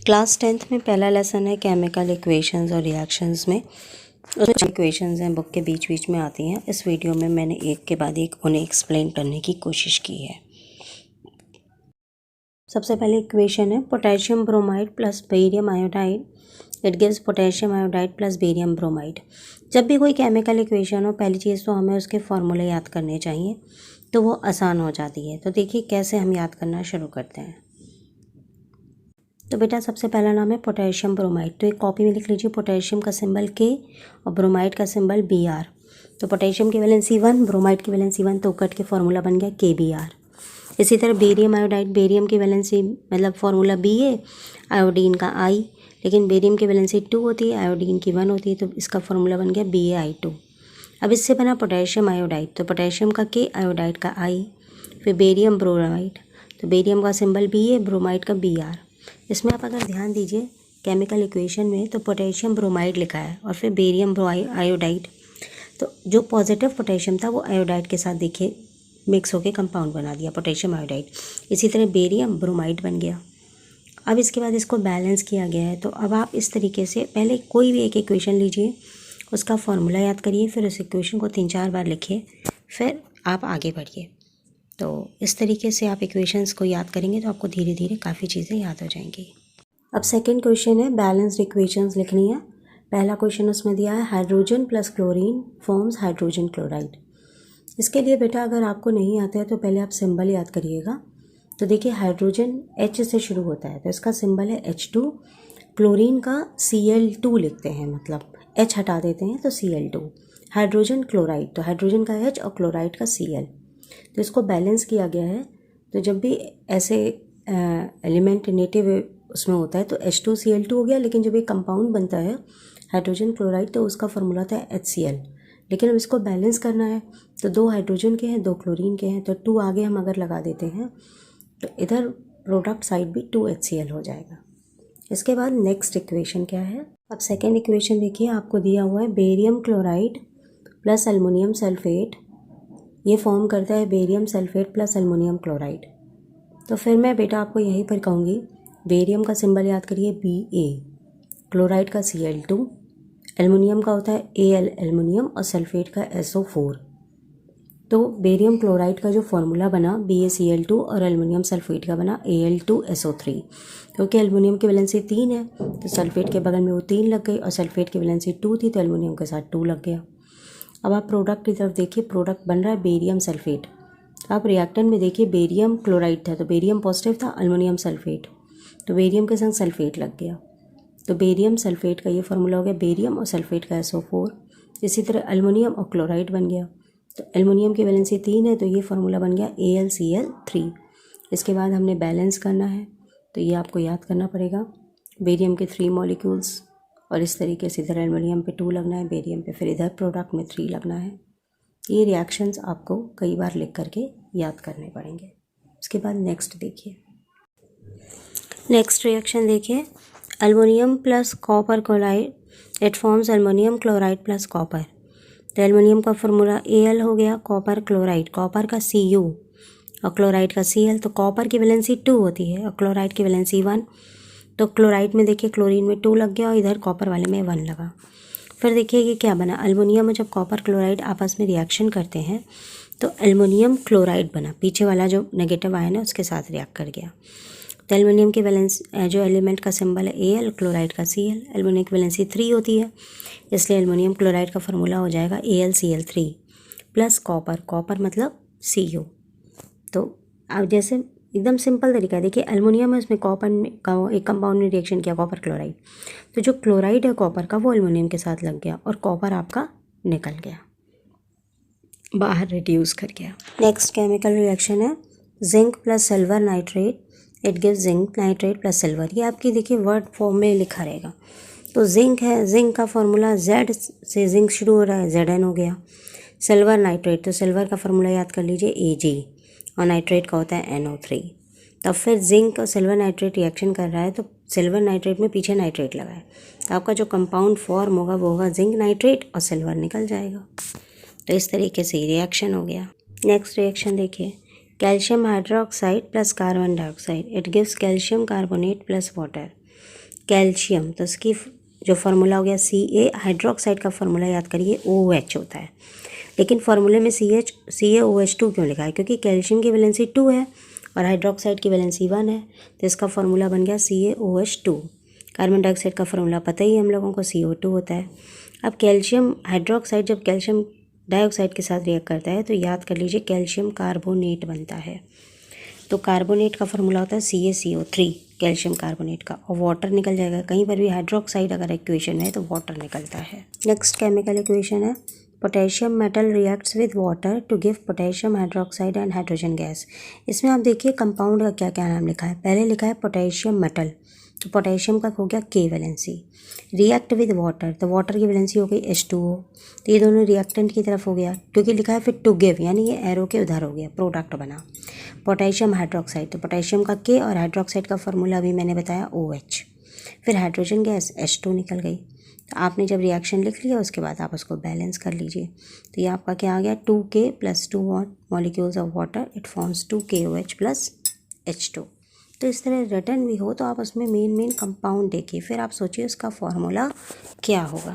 Class 10th में पहला lesson है केमिकल इक्वेशंस और रिएक्शंस में। उसमें इक्वेशंस हैं बुक के बीच बीच में आती हैं। इस वीडियो में मैंने एक के बाद एक उन्हें एक्सप्लेन करने की कोशिश की है। सबसे पहले इक्वेशन है potassium bromide plus barium iodide, it gives potassium iodide plus barium bromide. जब भी कोई केमिकल इक्वेशन हो, पहली चीज़ तो हमें उसके फॉर्मूले याद करने चाहिए, तो वो आसान हो जाती है। तो देखिए कैसे हम याद करना शुरू करते हैं। तो बेटा सबसे पहला नाम है पोटेशियम ब्रोमाइड, तो एक कॉपी में लिख लीजिए पोटेशियम का सिंबल के और ब्रोमाइड का सिंबल Br। तो पोटेशियम की वैलेंसी 1, ब्रोमाइड की वैलेंसी 1, तो कट के फॉर्मूला बन गया KBr। इसी तरह बेरियम आयोडाइड, बेरियम की वैलेंसी मतलब फॉर्मूला Ba, आयोडीन का I, लेकिन बेरियम की वैलेंसी 2 होती है, आयोडीन की 1 होती है, तो इसका फॉर्मूला बन गया BaI2। अब इससे बना पोटेशियम आयोडाइड, तो पोटेशियम का K, आयोडाइड का I, फिर बेरियम ब्रोमाइड, तो बेरियम का सिंबल Ba, ब्रोमाइड का Br। इसमें आप अगर ध्यान दीजिए केमिकल इक्वेशन में तो पोटेशियम ब्रोमाइड लिखा है और फिर बेरियम आयोडाइड, तो जो पॉजिटिव पोटेशियम था वो आयोडाइड के साथ देखिए मिक्स होकर कंपाउंड बना दिया पोटेशियम आयोडाइड। इसी तरह बेरियम ब्रोमाइड बन गया। अब इसके बाद इसको बैलेंस किया गया है। तो अब आप इस तरीके से पहले कोई भी एक इक्वेशन लीजिए, उसका फॉर्मूला याद करिए, फिर उस इक्वेशन को 3-4 बार लिखिए, फिर आप आगे बढ़िए। तो इस तरीके से आप इक्वेशंस को याद करेंगे तो आपको धीरे धीरे काफ़ी चीज़ें याद हो जाएंगी। अब सेकंड क्वेश्चन है बैलेंस्ड इक्वेशंस लिखनी है। पहला क्वेश्चन उसमें दिया है hydrogen plus chlorine forms hydrogen chloride. इसके लिए बेटा अगर आपको नहीं आता है तो पहले आप सिंबल याद करिएगा। तो देखिए हाइड्रोजन H से शुरू होता है तो इसका सिंबल है H2, क्लोरीन का Cl2 लिखते हैं, मतलब H हटा देते हैं तो Cl2। हाइड्रोजन क्लोराइड, तो हाइड्रोजन का H और क्लोराइड का Cl, तो इसको बैलेंस किया गया है। तो जब भी ऐसे एलिमेंट नेटिव उसमें होता है तो H2Cl2 हो गया, लेकिन जब ये कंपाउंड बनता है हाइड्रोजन क्लोराइड तो उसका फॉर्मूला होता है HCl। लेकिन अब इसको बैलेंस करना है तो 2 हाइड्रोजन के हैं 2 क्लोरीन के हैं, तो 2 आगे हम अगर लगा देते हैं तो इधर प्रोडक्ट साइड भी 2HCl हो जाएगा। इसके बाद नेक्स्ट इक्वेशन क्या है। अब सेकेंड इक्वेशन देखिए, आपको दिया हुआ है barium chloride plus aluminium sulphate, ये फॉर्म करता है barium sulphate plus aluminium chloride. तो फिर मैं बेटा आपको यहीं पर कहूँगी बेरियम का सिंबल याद करिए Ba, क्लोराइड का Cl2, एल्युमिनियम का होता है Al एल्युमिनियम और सल्फेट का SO4। तो बेरियम क्लोराइड का जो फॉर्मूला बना BaCl2 और एल्युमिनियम सल्फेट का बना Al2SO3। क्योंकि एल्युमिनियम की वैलेंसी 3 है तो सल्फेट के बगल में वो 3 लग गई और सल्फेट की वैलेंसी 2 थी तो एल्युमिनियम के साथ 2 लग गया। अब आप प्रोडक्ट की तरफ देखिए, प्रोडक्ट बन रहा है बेरियम सल्फेट। आप रिएक्टेंट में देखिए बेरियम क्लोराइड था तो बेरियम पॉजिटिव था, एल्युमिनियम सल्फेट, तो बेरियम के संग सल्फेट लग गया, तो बेरियम सल्फेट का ये फार्मूला हो गया बेरियम और सल्फेट का SO4। इसी तरह एल्युमिनियम और क्लोराइड बन गया, तो एल्युमिनियम की वैलेंसी 3 है तो ये फार्मूला बन गया AlCl3। इसके बाद हमने बैलेंस करना है तो ये आपको याद करना पड़ेगा, बेरियम के 3 मॉलिक्यूल्स और इस तरीके से इधर एल्युमिनियम पे 2 लगना है, बेरियम पे, फिर इधर प्रोडक्ट में 3 लगना है। ये रिएक्शंस आपको कई बार लिख करके याद करने पड़ेंगे। उसके बाद नेक्स्ट देखिए, नेक्स्ट रिएक्शन देखिए, aluminium plus copper chloride, it forms aluminium chloride plus copper. तो एल्युमिनियम का फॉर्मूला Al हो गया, कॉपर क्लोराइड, कॉपर का Cu और क्लोराइड का Cl, तो कॉपर की वैलेंसी 2 होती है और क्लोराइड की वैलेंसी 1, तो क्लोराइड में देखिए क्लोरीन में 2 लग गया और इधर कॉपर वाले में 1 लगा। फिर देखिए ये क्या बना, एल्युमिनियम और जब कॉपर क्लोराइड आपस में रिएक्शन करते हैं तो एल्युमिनियम क्लोराइड बना, पीछे वाला जो नेगेटिव आयन है उसके साथ रिएक्ट कर गया। तो एल्युमिनियम की वैलेंस जो एलिमेंट का सिंबल है Al, क्लोराइड का Cl, एल्युमिनियम की वैलेंसी 3 होती है, इसलिए एल्युमिनियम क्लोराइड का फॉर्मूला हो जाएगा AlCl3 प्लस कॉपर, कॉपर मतलब Cu। तो अब जैसे एकदम सिंपल तरीका है, देखिए एल्युमिनियम है उसमें कॉपर का एक कंपाउंड ने रिएक्शन किया कॉपर क्लोराइड, तो जो क्लोराइड है कॉपर का वो एल्युमिनियम के साथ लग गया और कॉपर आपका निकल गया, बाहर रिड्यूस कर गया। नेक्स्ट केमिकल रिएक्शन है zinc plus silver nitrate, it gives zinc nitrate plus silver. ये आपकी देखिए वर्ड फॉर्म में लिखा रहेगा। तो जिंक है, जिंक का फॉर्मूला Z से जिंक शुरू हो रहा है, Zn हो गया। सिल्वर नाइट्रेट, तो सिल्वर का फॉर्मूला याद कर लीजिए Ag और नाइट्रेट का होता है NO3। तब फिर जिंक और सिल्वर नाइट्रेट रिएक्शन कर रहा है तो सिल्वर नाइट्रेट में पीछे नाइट्रेट लगा है, तो आपका जो कंपाउंड फॉर्म होगा वो होगा जिंक नाइट्रेट और सिल्वर निकल जाएगा। तो इस तरीके से रिएक्शन हो गया। नेक्स्ट रिएक्शन देखिए, calcium hydroxide plus carbon dioxide, it gives calcium carbonate plus water. Calcium तो इसकी जो फार्मूला हो गया Ca, हाइड्रोक्साइड का फार्मूला याद करिए OH होता है, लेकिन फार्मूले में CaOH2 क्यों लिखा है? क्योंकि कैल्शियम की वैलेंसी 2 है और हाइड्रोक्साइड की वैलेंसी 1 है, तो इसका फार्मूला बन गया CaOH2। कार्बन डाइऑक्साइड का फार्मूला पता ही है हम लोगों को, CO2 होता है। अब कैल्शियम हाइड्रोक्साइड जब कैल्शियम डाइऑक्साइड के साथ रिएक्ट करता है तो याद कर लीजिए कैल्शियम कार्बोनेट बनता है। तो कार्बोनेट का फार्मूला होता है CaCO3, कैल्शियम कार्बोनेट का, और वाटर निकल जाएगा। कहीं पर भी हाइड्रोक्साइड अगर इक्वेशन है तो वाटर निकलता है। नेक्स्ट केमिकल इक्वेशन है potassium metal reacts with water to give potassium hydroxide and hydrogen gas. इसमें आप देखिए कंपाउंड का क्या क्या नाम लिखा है। पहले लिखा है पोटेशियम मेटल, तो पोटेशियम का हो गया K valency. React with water, तो वाटर की वैलेंसी हो गई H2O, तो ये दोनों रिएक्टेंट की तरफ हो गया, क्योंकि लिखा है फिर टू गिव, यानी ये एरो के उधर हो गया, प्रोडक्ट बना। पोटेशियम हाइड्रोक्साइड, तो पोटेशियम का K और हाइड्रोक्साइड का फार्मूला अभी मैंने बताया OH। फिर हाइड्रोजन गैस H2 निकल गई। तो आपने जब रिएक्शन लिख लिया उसके बाद आप उसको बैलेंस कर लीजिए। तो ये आपका क्या आ गया 2K + 2 molecules of water, it forms 2KOH + H2। तो इस तरह रिटर्न भी हो तो आप उसमें मेन कंपाउंड देखिए, फिर आप सोचिए उसका फॉर्मूला क्या होगा।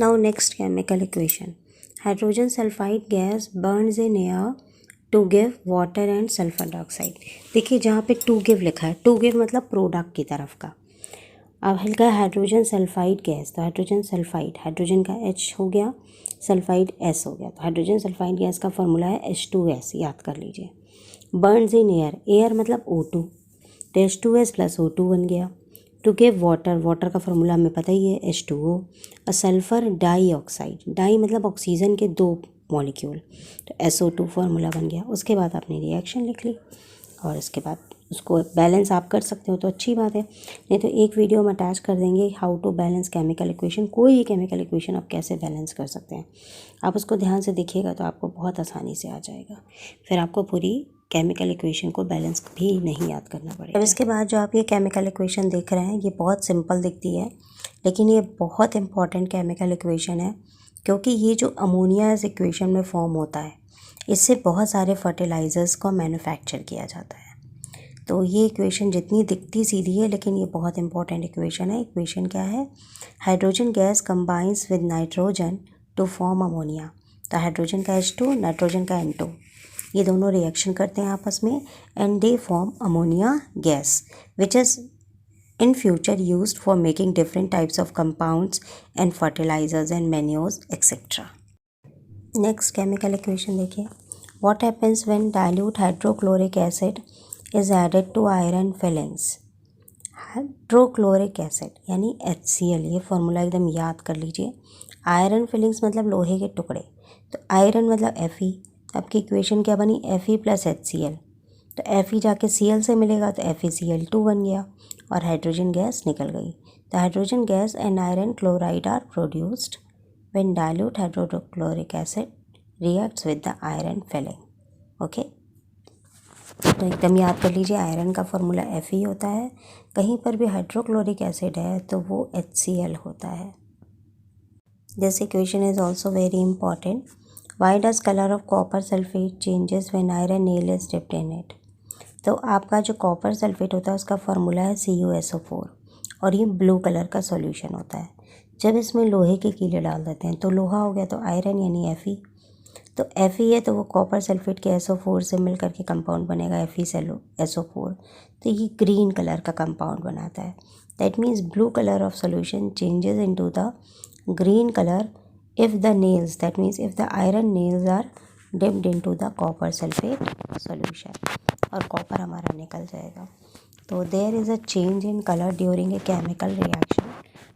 Now next chemical equation, hydrogen sulphide gas burns in air to give water and sulphur dioxide. देखिए जहाँ पे टू गिव लिखा है, टू गिव मतलब प्रोडक्ट की तरफ का। अब हल्का हाइड्रोजन सल्फाइड गैस, तो हाइड्रोजन सल्फाइड, हाइड्रोजन का H हो गया, सल्फाइड S हो गया, तो हाइड्रोजन सल्फाइड गैस का फार्मूला है H2S, याद कर लीजिए। बर्न्स इन एयर, एयर मतलब O2, तो H2S + O2 बन गया। टू गिव वाटर, वाटर का फार्मूला हमें पता ही है H2O, और सल्फर डाइऑक्साइड, डाई मतलब ऑक्सीजन के 2 मॉलिक्यूल, तो SO2 फार्मूला बन गया। उसके बाद आपने रिएक्शन लिख ली और इसके बाद उसको बैलेंस आप कर सकते हो तो अच्छी बात है, नहीं तो एक वीडियो हम अटैच कर देंगे how to balance chemical equation. कोई भी केमिकल इक्वेशन आप कैसे बैलेंस कर सकते हैं, आप उसको ध्यान से देखिएगा तो आपको बहुत आसानी से आ जाएगा। फिर आपको पूरी केमिकल इक्वेशन को बैलेंस भी नहीं याद करना पड़ेगा। अब इसके बाद जो आप ये केमिकल इक्वेशन देख रहे हैं ये बहुत सिंपल दिखती है, लेकिन ये बहुत इंपॉर्टेंट केमिकल इक्वेशन है, क्योंकि ये जो अमोनिया इस इक्वेशन में फॉर्म होता है, इससे बहुत सारे फर्टिलाइज़र्स को मैन्युफैक्चर किया जाता है। तो ये इक्वेशन जितनी दिखती सीधी है, लेकिन ये बहुत इंपॉर्टेंट इक्वेशन है। इक्वेशन क्या है, hydrogen gas combines with nitrogen to form ammonia. तो हाइड्रोजन का H2, नाइट्रोजन का N2, ये दोनों रिएक्शन करते हैं आपस में and they form ammonia gas, which is in future used for making different types of compounds and fertilizers and manures etc. Next chemical equation देखिए, what happens when dilute hydrochloric acid is added to iron fillings। Hydrochloric acid यानी HCl, ये formula एकदम याद कर लीजिए। Iron filings मतलब लोहे के टुकड़े, तो आयरन मतलब Fe, आपकी इक्वेशन क्या बनी Fe + HCl, तो Fe जाके Cl से मिलेगा तो FeCl2 बन गया और हाइड्रोजन गैस निकल गई। तो hydrogen gas and iron chloride are produced when dilute hydrochloric acid reacts with the iron filing. Okay, तो एकदम याद कर लीजिए, आयरन का फॉर्मूला Fe होता है, कहीं पर भी हाइड्रोक्लोरिक एसिड है तो वो HCl होता है। This equation is also very important. Why does colour of copper sulphate changes when iron nail is dipped in it. तो आपका जो कॉपर सल्फेट होता है उसका फार्मूला है CuSO4 और ये ब्लू कलर का सॉल्यूशन होता है। जब इसमें लोहे के कीले डाल देते हैं तो लोहा हो गया, तो आयरन यानी Fe, तो Fe है तो वो कॉपर सल्फेट के SO4 से मिल करके कंपाउंड बनेगा FeSO4, तो ये ग्रीन कलर का कंपाउंड बनाता है। That means blue colour of solution changes into the green colour if the nails, that means if the iron nails are dipped into the copper sulfate solution, और copper हमारा निकल जाएगा। तो there is a change in colour during a chemical reaction,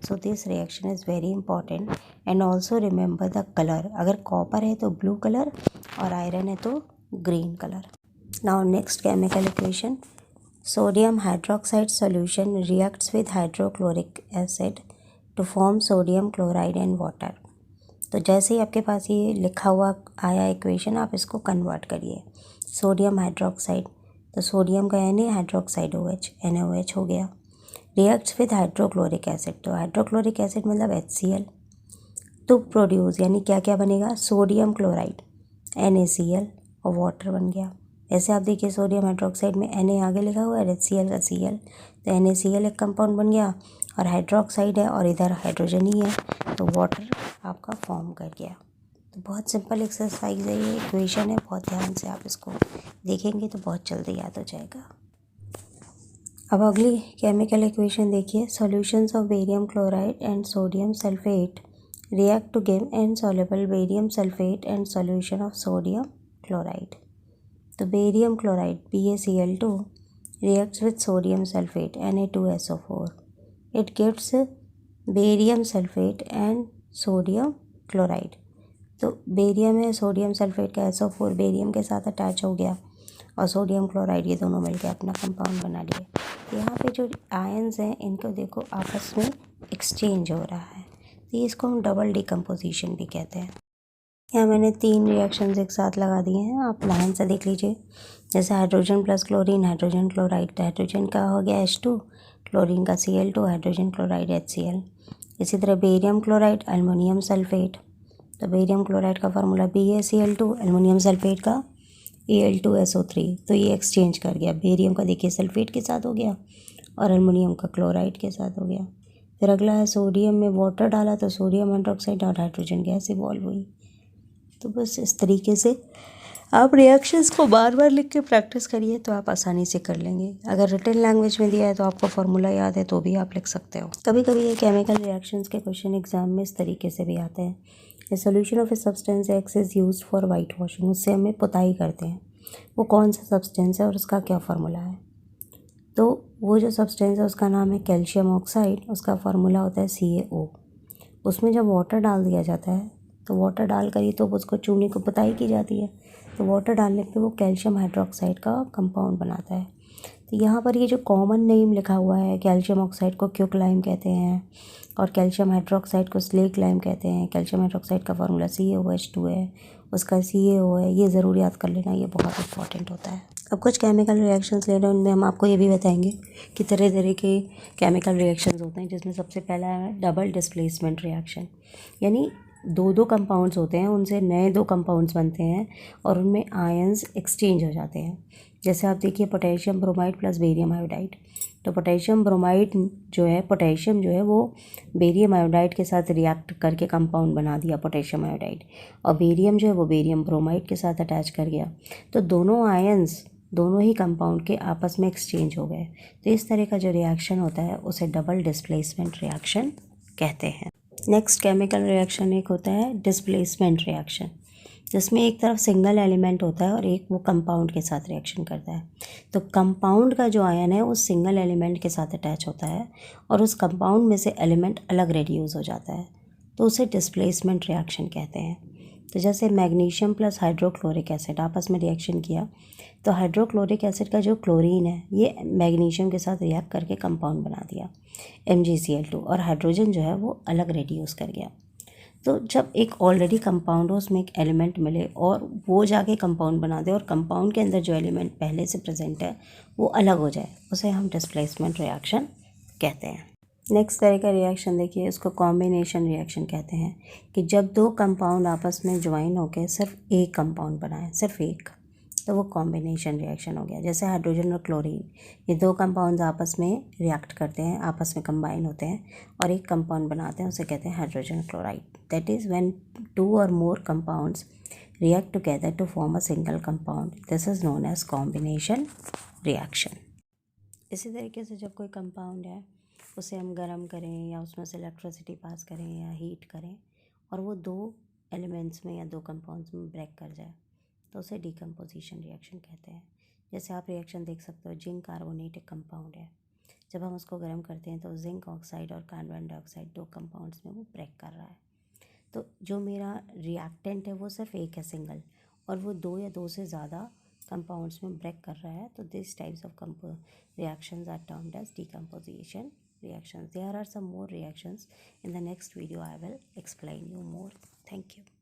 so this reaction is very important and also remember the colour, अगर copper है तो blue colour और iron है तो green colour. Now next chemical equation, sodium hydroxide solution reacts with hydrochloric acid to form sodium chloride and water. तो जैसे ही आपके पास ये लिखा हुआ आया इक्वेशन, आप इसको कन्वर्ट करिए। सोडियम हाइड्रोक्साइड, तो सोडियम का Na, हाइड्रोक्साइड OH, NaOH हो गया। रिएक्ट्स विद हाइड्रोक्लोरिक एसिड, तो हाइड्रोक्लोरिक एसिड मतलब HCl, तो प्रोड्यूस यानी क्या क्या बनेगा, सोडियम क्लोराइड NaCl और वाटर बन गया। ऐसे आप देखिए सोडियम हाइड्रोक्साइड में Na आगे लिखा हुआ है, HCl का Cl, तो NaCl एक कंपाउंड बन गया और हाइड्रोक्साइड है और इधर हाइड्रोजन ही है, तो वाटर आपका फॉर्म कर गया। तो बहुत सिंपल एक्सरसाइज है, ये इक्वेशन है, बहुत ध्यान से आप इसको देखेंगे तो बहुत जल्दी याद हो जाएगा। अब अगली केमिकल इक्वेशन देखिए, solutions of barium chloride and sodium sulphate react to give insoluble barium sulfate and solution of sodium chloride. तो barium chloride BaCl2 reacts with sodium sulfate Na2SO4. It gives barium sulfate and sodium chloride. तो barium है, sodium sulphate का SO4 barium के साथ attach हो गया और sodium chloride, ये दोनों मिलकर अपना कंपाउंड बना लिए। यहाँ पे जो आयन्स हैं इनको देखो आपस में एक्सचेंज हो रहा है, तो इसको हम डबल डिकम्पोजिशन भी कहते हैं। यहाँ मैंने 3 रिएक्शंस एक साथ लगा दिए हैं, आप लाइन से देख लीजिए। जैसे hydrogen plus chlorine, hydrogen chloride, तो हाइड्रोजन का हो गया H2, क्लोरीन का Cl2, हाइड्रोजन क्लोराइड HCl। इसी तरह बेरियम क्लोराइड, एल्युमिनियम सल्फेट, तो बेरियम क्लोराइड का फार्मूला BaCl2, एल्युमिनियम सल्फेट का Al2SO3, तो ये एक्सचेंज कर गया। बेरियम का देखिए सल्फेट के साथ हो गया और एल्युमिनियम का क्लोराइड के साथ हो गया। फिर अगला है सोडियम में वाटर डाला तो सोडियम हाइड्रोक्साइड और हाइड्रोजन गैस इवॉल्व हुई। तो बस इस तरीके से आप रिएक्शंस को बार बार लिख के प्रैक्टिस करिए तो आप आसानी से कर लेंगे। अगर रिटन लैंग्वेज में दिया है तो आपको फार्मूला याद है तो भी आप लिख सकते हो। कभी कभी ये केमिकल रिएक्शंस के क्वेश्चन एग्जाम में इस तरीके से भी आते हैं। A solution of a substance x is used for white washing, उससे हमें पुताई करते हैं। वो कौन सा सब्सटेंस है और उसका क्या फार्मूला है? तो वो जो सब्सटेंस है उसका नाम है कैल्शियम ऑक्साइड, उसका फार्मूला होता है CaO। उसमें जब वाटर डाल दिया जाता है तो वाटर डाल कर ही तो उसको चूने को पुताई की जाती है, तो वाटर डालने पे वो कैल्शियम हाइड्रोक्साइड का कंपाउंड बनाता है। तो यहाँ पर ये जो कॉमन नेम लिखा हुआ है, कैल्शियम ऑक्साइड को क्विक लाइम कहते हैं और कैल्शियम हाइड्रोक्साइड को स्लेक लाइम कहते हैं। कैल्शियम हाइड्रोक्साइड का फार्मूला CaOH2 है, उसका CaO है, ये ज़रूर याद कर लेना, ये बहुत इंपॉर्टेंट होता है। अब कुछ केमिकल रिएक्शंस ले लो, उनमें हम आपको ये भी बताएंगे कि तरह तरह के केमिकल रिएक्शंस होते हैं, जिसमें सबसे पहला है डबल डिस्प्लेसमेंट रिएक्शन। यानी दो कंपाउंड्स होते हैं, उनसे नए 2 कंपाउंड्स बनते हैं और उनमें आयंस एक्सचेंज हो जाते हैं। जैसे आप देखिए potassium bromide plus barium iodide, तो पोटेशियम ब्रोमाइड जो है, पोटेशियम जो है वो बेरियम आयोडाइड के साथ रिएक्ट करके कंपाउंड बना दिया पोटेशियम आयोडाइड, और बेरियम जो है वो बेरियम ब्रोमाइड के साथ अटैच कर गया, तो दोनों आयंस दोनों ही कंपाउंड के आपस में एक्सचेंज हो गए। तो इस तरह का जो रिएक्शन होता है उसे डबल डिस्प्लेसमेंट रिएक्शन कहते हैं। नेक्स्ट केमिकल रिएक्शन एक होता है डिस्प्लेसमेंट रिएक्शन, जिसमें एक तरफ सिंगल एलिमेंट होता है और एक वो कंपाउंड के साथ रिएक्शन करता है। तो कंपाउंड का जो आयन है उस सिंगल एलिमेंट के साथ अटैच होता है और उस कंपाउंड में से एलिमेंट अलग रेड्यूस हो जाता है, तो उसे डिस्प्लेसमेंट रिएक्शन कहते हैं। तो जैसे मैग्नीशियम प्लस हाइड्रोक्लोरिक एसिड आपस में रिएक्शन किया, तो हाइड्रोक्लोरिक एसिड का जो क्लोरीन है ये मैग्नीशियम के साथ रिएक्ट करके कंपाउंड बना दिया MgCl2, और हाइड्रोजन जो है वो अलग रेड्यूस कर गया। तो जब एक ऑलरेडी कंपाउंड हो उसमें एक एलिमेंट मिले और वो जाके कंपाउंड बना दे और कंपाउंड के अंदर जो एलिमेंट पहले से प्रेजेंट है वो अलग हो जाए, उसे हम डिस्प्लेसमेंट रिएक्शन कहते हैं। नेक्स्ट तरह का रिएक्शन देखिए, इसको कॉम्बिनेशन रिएक्शन कहते हैं, कि जब 2 कंपाउंड आपस में ज्वाइन होकर सिर्फ एक कंपाउंड बनाए, सिर्फ एक, तो वो कॉम्बिनेशन रिएक्शन हो गया। जैसे हाइड्रोजन और क्लोरीन, ये 2 कंपाउंड्स आपस में रिएक्ट करते हैं, आपस में कंबाइन होते हैं और एक कंपाउंड बनाते हैं, उसे कहते हैं hydrogen chloride. That is when 2 और more compounds react together to form a single compound, this is known as combination reaction. इसी तरीके से जब कोई कंपाउंड है उसे हम गर्म करें या उसमें से इलेक्ट्रिसिटी पास करें या हीट करें और वो 2 एलिमेंट्स में या 2 कंपाउंड्स में ब्रेक कर जाए, तो उसे डिकम्पोजिशन रिएक्शन कहते हैं। जैसे आप रिएक्शन देख सकते हो, जिंक कार्बोनेट एक कंपाउंड है, जब हम उसको गर्म करते हैं तो जिंक ऑक्साइड और कार्बन डाइऑक्साइड 2 कंपाउंड्स में वो ब्रेक कर रहा है। तो जो मेरा रिएक्टेंट है वो सिर्फ एक है सिंगल, और वो 2 या 2 से ज़्यादा कंपाउंड्स में ब्रेक कर रहा है, तो this types of reactions are termed as decomposition reactions. There are some more reactions. In the next video I will explain you more. Thank you.